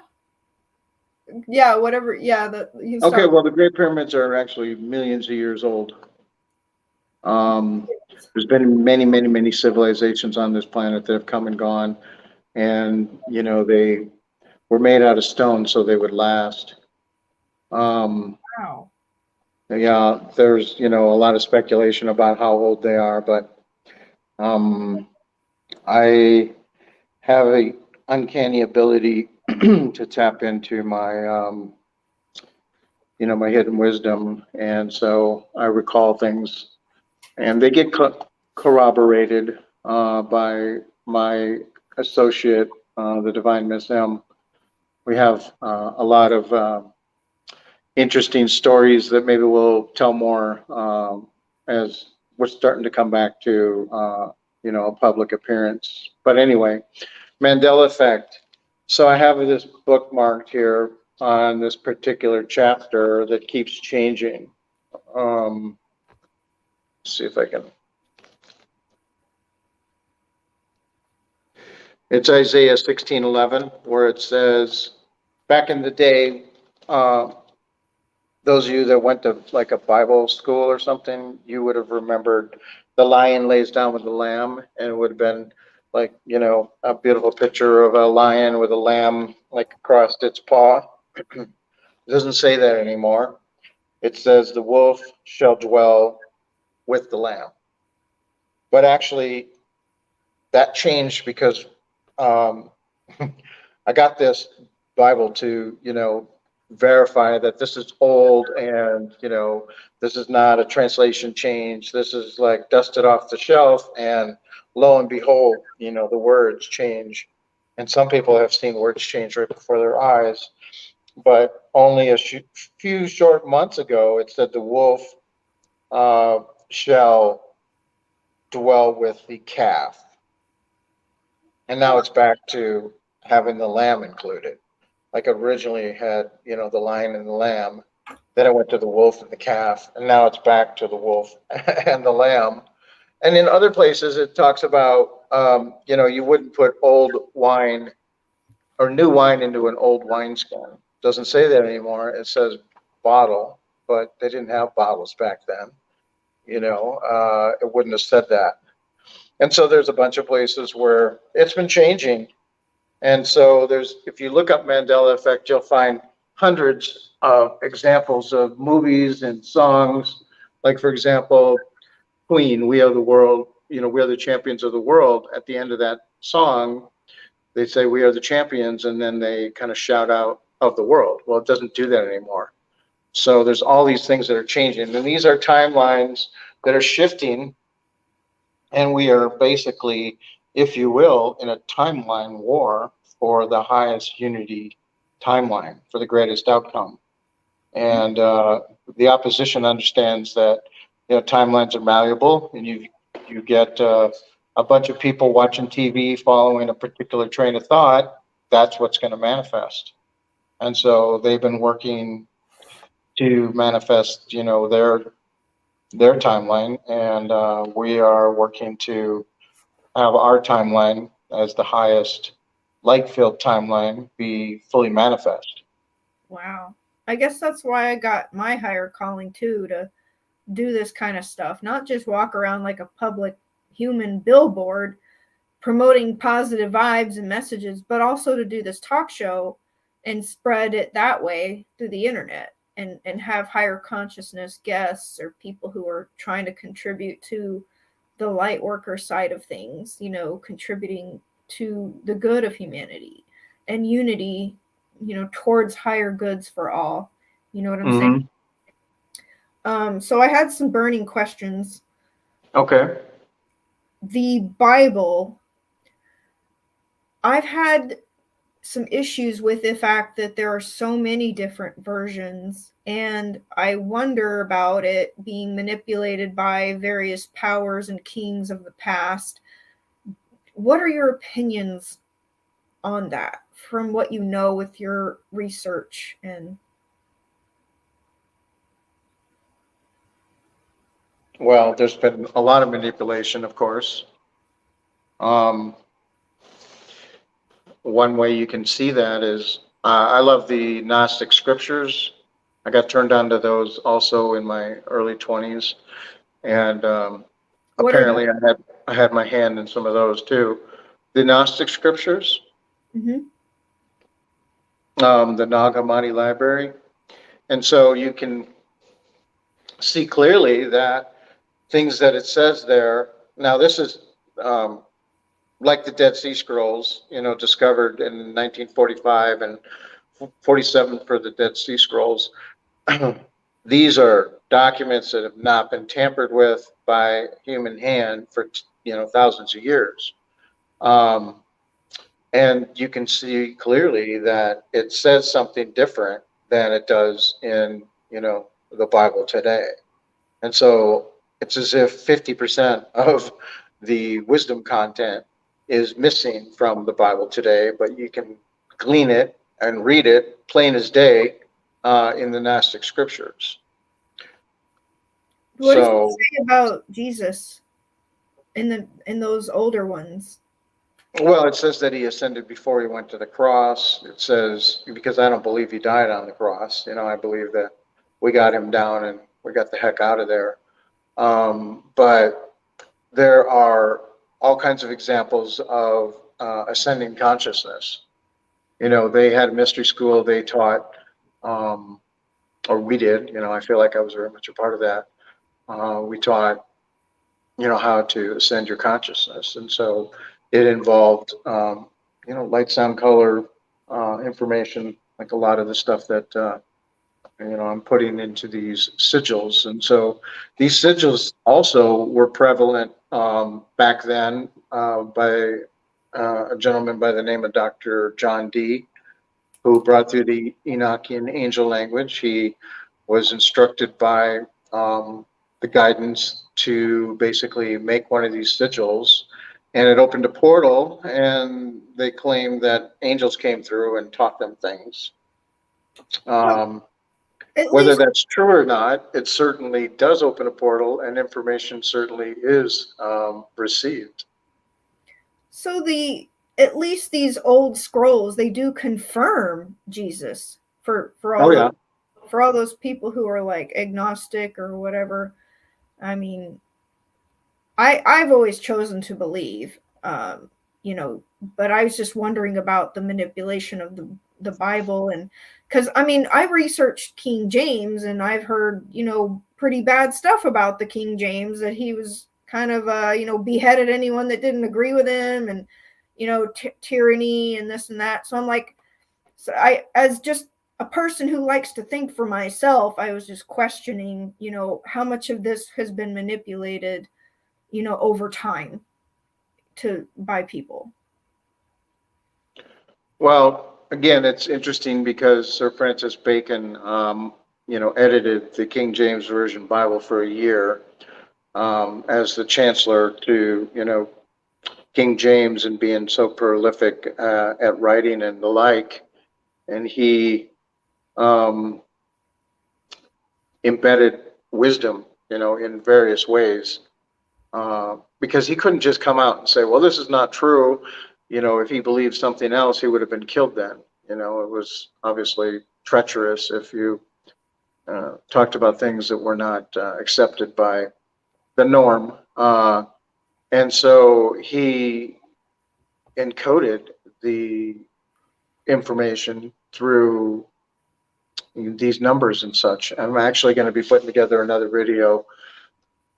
yeah, whatever. Yeah, you can Okay, start. well, the Great Pyramids are actually millions of years old. There's been many, many, many civilizations on this planet that have come and gone, and they were made out of stone so they would last. Wow. Yeah, there's a lot of speculation about how old they are, but I have a uncanny ability to tap into my hidden wisdom, and so I recall things, and they get corroborated by my associate, the Divine Miss M. We have a lot of interesting stories that maybe we'll tell more as we're starting to come back to a public appearance. But anyway, Mandela effect. So I have this bookmarked here on this particular chapter that keeps changing. See if I can. It's Isaiah 16:11, where it says, back in the day, uh, those of you that went to like a Bible school or something, you would have remembered the lion lays down with the lamb, and it would have been like, a beautiful picture of a lion with a lamb like across its paw. It doesn't say that anymore. It says the wolf shall dwell with the lamb. But actually, that changed because um, I got this Bible to, verify that this is old and, this is not a translation change. This is like dusted off the shelf, and lo and behold, the words change. And some people have seen words change right before their eyes. But only a few short months ago, it said the wolf uh, shall dwell with the calf. And now it's back to having the lamb included. Like originally had, the lion and the lamb. Then it went to the wolf and the calf, and now it's back to the wolf and the lamb. And in other places, it talks about, you wouldn't put old wine or new wine into an old wineskin. It doesn't say that anymore. It says bottle, but they didn't have bottles back then. It wouldn't have said that. And so there's a bunch of places where it's been changing. And so if you look up Mandela effect, you'll find hundreds of examples of movies and songs. Like, for example, Queen, We Are the World, We Are the Champions of the World. At the end of that song, they say, We are the champions, and then they kind of shout out of the world. Well, it doesn't do that anymore. So there's all these things that are changing. And these are timelines that are shifting. And we are basically, if you will, in a timeline war for the highest unity timeline for the greatest outcome. And the opposition understands that timelines are malleable, and you get a bunch of people watching TV following a particular train of thought. That's what's going to manifest. And so they've been working to manifest, their timeline, and we are working to have our timeline as the highest light-filled timeline be fully manifest. Wow. I guess that's why I got my higher calling too, to do this kind of stuff, not just walk around like a public human billboard promoting positive vibes and messages, but also to do this talk show and spread it that way through the internet, and have higher consciousness guests or people who are trying to contribute to the light worker side of things, contributing to the good of humanity and unity, towards higher goods for all. You know what I'm saying? So I had some burning questions. Okay. The Bible, I've had some issues with the fact that there are so many different versions, and I wonder about it being manipulated by various powers and kings of the past. What are your opinions on that, from what you know with your research? And Well, there's been a lot of manipulation, of course. One way you can see that is I love the Gnostic scriptures. I got turned on to those also in my early 20s, and apparently I had my hand in some of those too. The Gnostic scriptures, mm-hmm. The Nag Hammadi library, and so you can see clearly that things that it says there. Now, this is like the Dead Sea Scrolls, discovered in 1945 and 47 for the Dead Sea Scrolls. These are documents that have not been tampered with by human hand for thousands of years, and you can see clearly that it says something different than it does in the Bible today. And so it's as if 50% of the wisdom content is missing from the Bible today, but you can glean it and read it plain as day in the Gnostic scriptures. What does it say about Jesus in those older ones? Well, it says that he ascended before he went to the cross. It says, because I don't believe he died on the cross. I believe that we got him down and we got the heck out of there. But there are all kinds of examples of ascending consciousness. They had a mystery school. They taught, or we did. I feel like I was very much a part of that. We taught, how to ascend your consciousness, and so it involved, light, sound, color, information, like a lot of the stuff that I'm putting into these sigils. And so these sigils also were prevalent back then by a gentleman by the name of Dr. John Dee, who brought through the Enochian angel language. He was instructed by the guidance to basically make one of these sigils, and it opened a portal, and they claimed that angels came through and taught them things. Whether that's true or not, it certainly does open a portal, and information certainly is received. So at least these old scrolls, they do confirm Jesus for all those people who are like agnostic or whatever. I mean, I've always chosen to believe, but I was just wondering about the manipulation of the Bible. And because I researched King James, and I've heard pretty bad stuff about the King James, that he was kind of beheaded anyone that didn't agree with him, and tyranny and this and that. So I'm like, I, as just a person who likes to think for myself, I was just questioning how much of this has been manipulated over time by people. Well, again, it's interesting because Sir Francis Bacon, edited the King James Version Bible for a year as the chancellor to, King James and being so prolific at writing and the like. And he um, embedded wisdom, in various ways because he couldn't just come out and say, well, this is not true. If he believed something else, he would have been killed then. It was obviously treacherous if you talked about things that were not accepted by the norm. And so he encoded the information through these numbers and such. I'm actually going to be putting together another video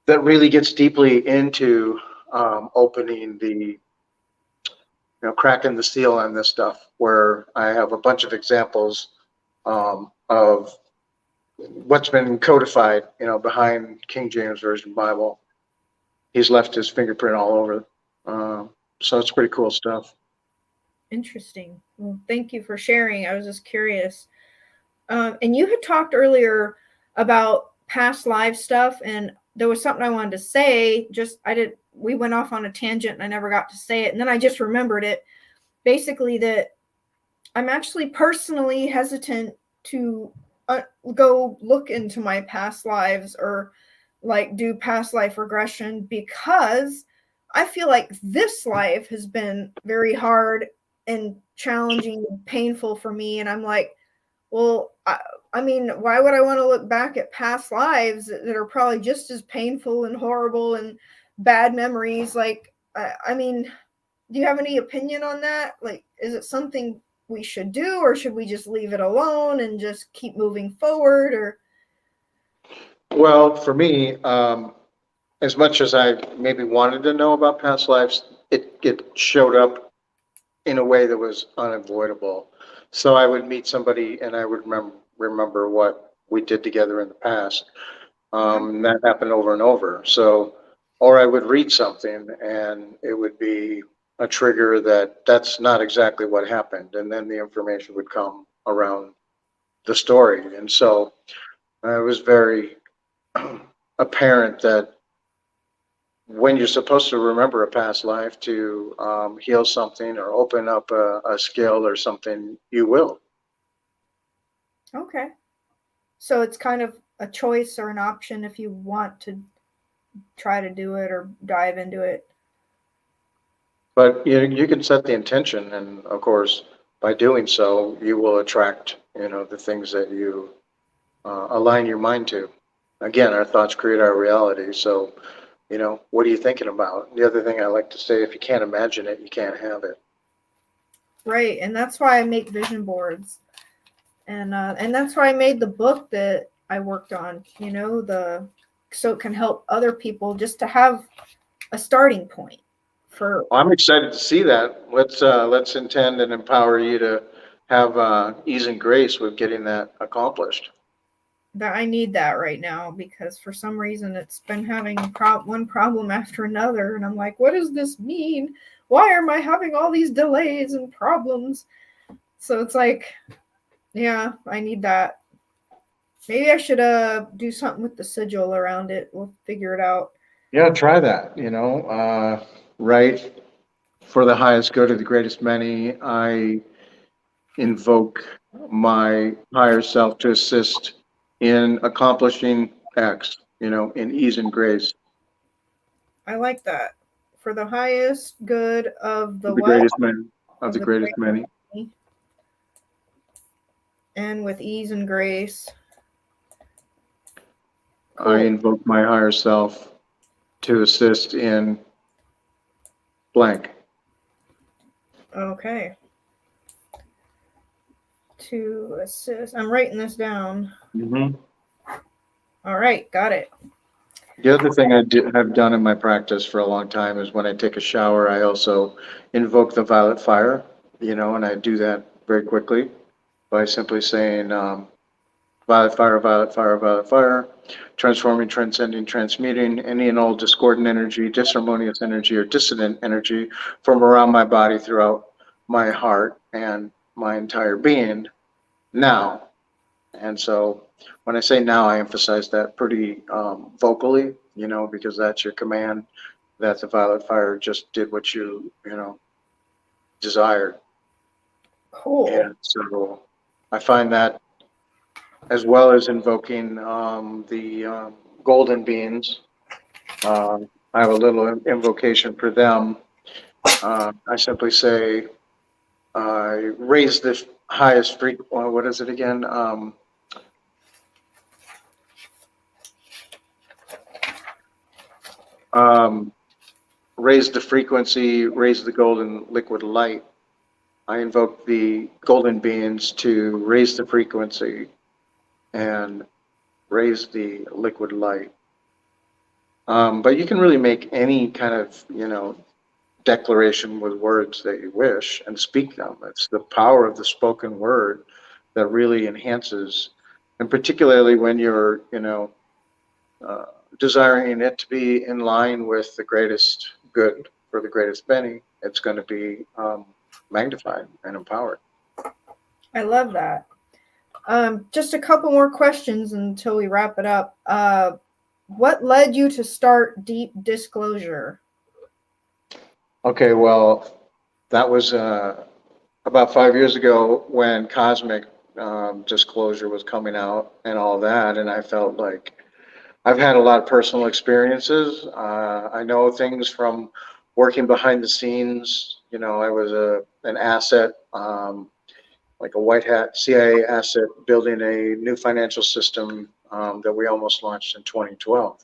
that really gets deeply into opening the, cracking the seal on this stuff, where I have a bunch of examples of what's been codified, behind King James Version Bible. He's left his fingerprint all over. So it's pretty cool stuff. Interesting. Well, thank you for sharing. I was just curious. And you had talked earlier about past life stuff, and there was something I wanted to say. We went off on a tangent and I never got to say it. And then I just remembered it. Basically, that I'm actually personally hesitant to go look into my past lives or like do past life regression, because I feel like this life has been very hard and challenging and painful for me. And I'm like, well, I mean, why would I want to look back at past lives that are probably just as painful and horrible and bad memories? Like, I mean, do you have any opinion on that? Like, is it something we should do, or should we just leave it alone and just keep moving forward? Or Well, for me, as much as I maybe wanted to know about past lives, it showed up in a way that was unavoidable. So I would meet somebody and I would remember what we did together in the past. That happened over and over. So, or I would read something and it would be a trigger that's not exactly what happened. And then the information would come around the story. And so it was very apparent that when you're supposed to remember a past life to heal something or open up a skill or something, you will. okay, so it's kind of a choice or an option if you want to try to do it or dive into it. But you can set the intention, and of course, by doing so, you will attract, the things that you align your mind to. Again, our thoughts create our reality. So, what are you thinking about? The other thing I like to say, if you can't imagine it, you can't have it. Right, and that's why I make vision boards, and that's why I made the book that I worked on. So it can help other people just to have a starting point for. Well, I'm excited to see that. Let's intend and empower you to have ease and grace with getting that accomplished. That I need that right now, because for some reason it's been having one problem after another, and I'm like, what does this mean? Why am I having all these delays and problems? So it's like, yeah, I need that. Maybe I should do something with the sigil around it. We'll figure it out. Yeah, try that. Right for the highest good of the greatest many. I invoke my higher self to assist in accomplishing X, in ease and grace. I like that. For the highest good of the what? Greatest many, of the greatest many. And with ease and grace. Cool. I invoke my higher self to assist in blank. Okay. To assist. I'm writing this down. Mm-hmm. All right, got it. The other thing I have done in my practice for a long time is when I take a shower, I also invoke the violet fire, and I do that very quickly by simply saying, violet fire, violet fire, violet fire, transforming, transcending, transmuting any and all discordant energy, disharmonious energy, or dissonant energy from around my body throughout my heart and my entire being now. And so when I say now, I emphasize that pretty vocally, because that's your command, that the violet fire just did what you desired. Cool. And so I find that, as well as invoking the golden beings, I have a little invocation for them. I simply say, raise the highest frequency. What is it again? Um, Raise the frequency, raise the golden liquid light. I invoke the golden beings to raise the frequency and raise the liquid light. But you can really make any kind of, declaration with words that you wish and speak them. It's the power of the spoken word that really enhances, and particularly when you're, uh, desiring it to be in line with the greatest good for the greatest many, it's going to be magnified and empowered. I love that. Just a couple more questions until we wrap it up. What led you to start Deep Disclosure? Okay, well, that was about 5 years ago when Cosmic Disclosure was coming out and all that, and I felt like I've had a lot of personal experiences. I know things from working behind the scenes. I was an asset, like a white hat CIA asset, building a new financial system that we almost launched in 2012.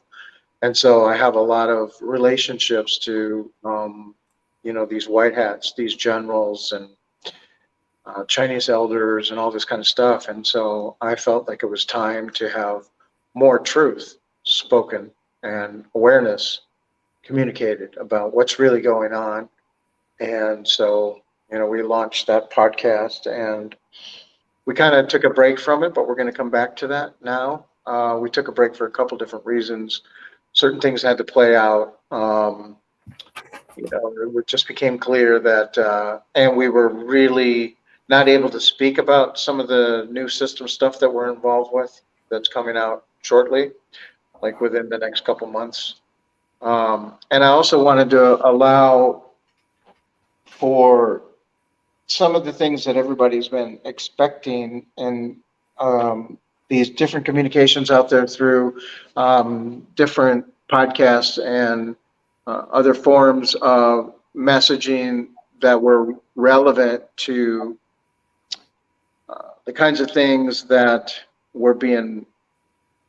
And so I have a lot of relationships to, these white hats, these generals, and Chinese elders, and all this kind of stuff. And so I felt like it was time to have more truth spoken and awareness communicated about what's really going on. And so, we launched that podcast, and we kind of took a break from it, but we're going to come back to that now. We took a break for a couple different reasons. Certain things had to play out. It just became clear that, and we were really not able to speak about some of the new system stuff that we're involved with that's coming out shortly, like within the next couple months. And I also wanted to allow for some of the things that everybody's been expecting, and these different communications out there through different podcasts and other forms of messaging that were relevant to the kinds of things that were being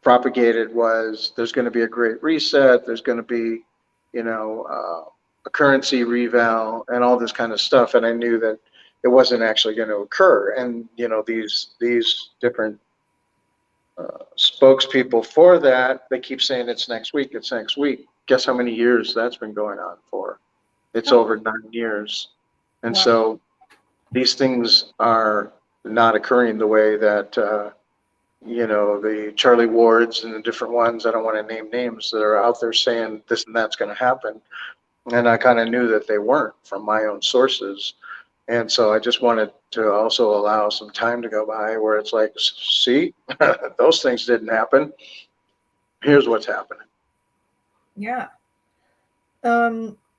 propagated. Was there's going to be a great reset, there's going to be, a currency reval and all this kind of stuff. And I knew that it wasn't actually going to occur. And, these different spokespeople for that, they keep saying it's next week, it's next week. Guess how many years that's been going on for? It's over 9 years. And Wow. so these things are not occurring the way that, the Charlie Wards and the different ones, I don't want to name names, that are out there saying this and that's going to happen. And I kind of knew that they weren't from my own sources. And so I just wanted to also allow some time to go by where it's like, see, those things didn't happen. Here's what's happening. Yeah.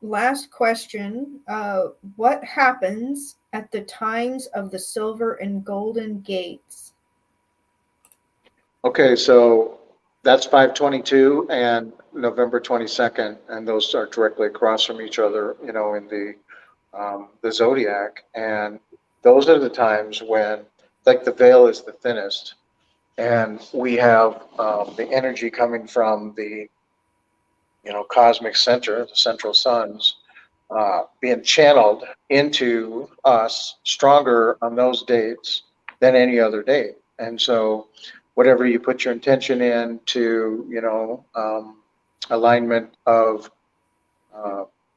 Last question. What happens at the times of the silver and golden gates? Okay, so that's 522 and November 22nd, and those are directly across from each other, in the zodiac. And those are the times when, like, the veil is the thinnest, and we have the energy coming from the cosmic center, the central suns, being channeled into us stronger on those dates than any other date. And so whatever you put your intention in to, alignment of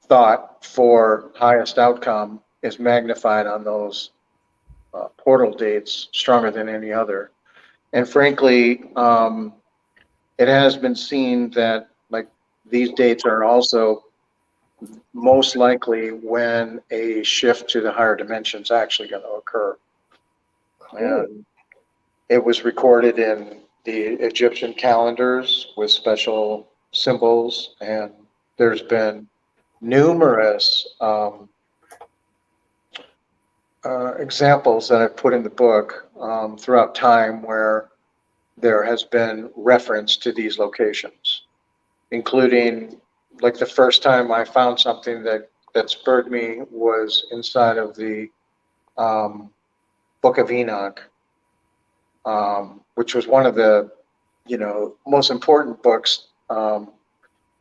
thought for highest outcome is magnified on those portal dates stronger than any other. And frankly, it has been seen that, like, these dates are also most likely when a shift to the higher dimensions actually going to occur. And it was recorded in the Egyptian calendars with special symbols, and there's been numerous examples that I've put in the book throughout time where there has been reference to these locations, including like the first time I found something that spurred me was inside of the Book of Enoch, which was one of the most important books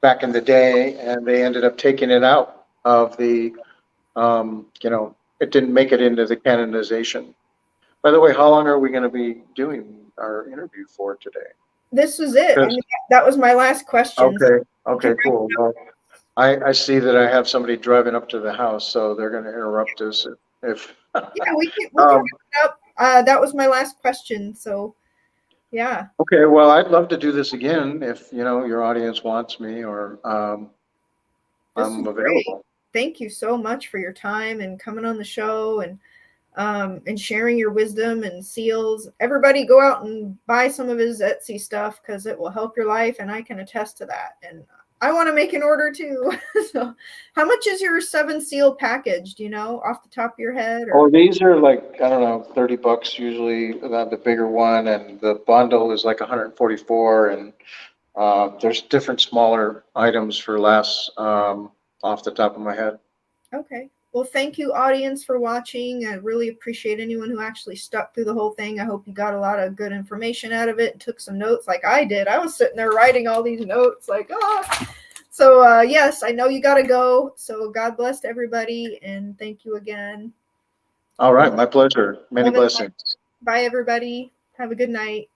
back in the day, and they ended up taking it out of the it didn't make it into the canonization. By the way, how long are we going to be doing our interview for today? This was it. I mean, that was my last question. Okay, cool. Well, I see that I have somebody driving up to the house, so they're going to interrupt us if. Yeah, we can wrap it up. That was my last question. So, yeah. Okay, well, I'd love to do this again if your audience wants me, or I'm available. Great. Thank you so much for your time and coming on the show and sharing your wisdom and seals. Everybody go out and buy some of his Etsy stuff because it will help your life, and I can attest to that. And I want to make an order too. So how much is your 7 seal package? Do you know off the top of your head? Or? Oh, these are like, I don't know, $30 usually, the bigger one, and the bundle is like 144, and there's different smaller items for less off the top of my head. Okay. Well, thank you, audience, for watching. I really appreciate anyone who actually stuck through the whole thing. I hope you got a lot of good information out of it and took some notes like I did. I was sitting there writing all these notes like, So, yes, I know you got to go. So God bless everybody, and thank you again. All right. My pleasure. Many blessings. Bye, everybody. Have a good night.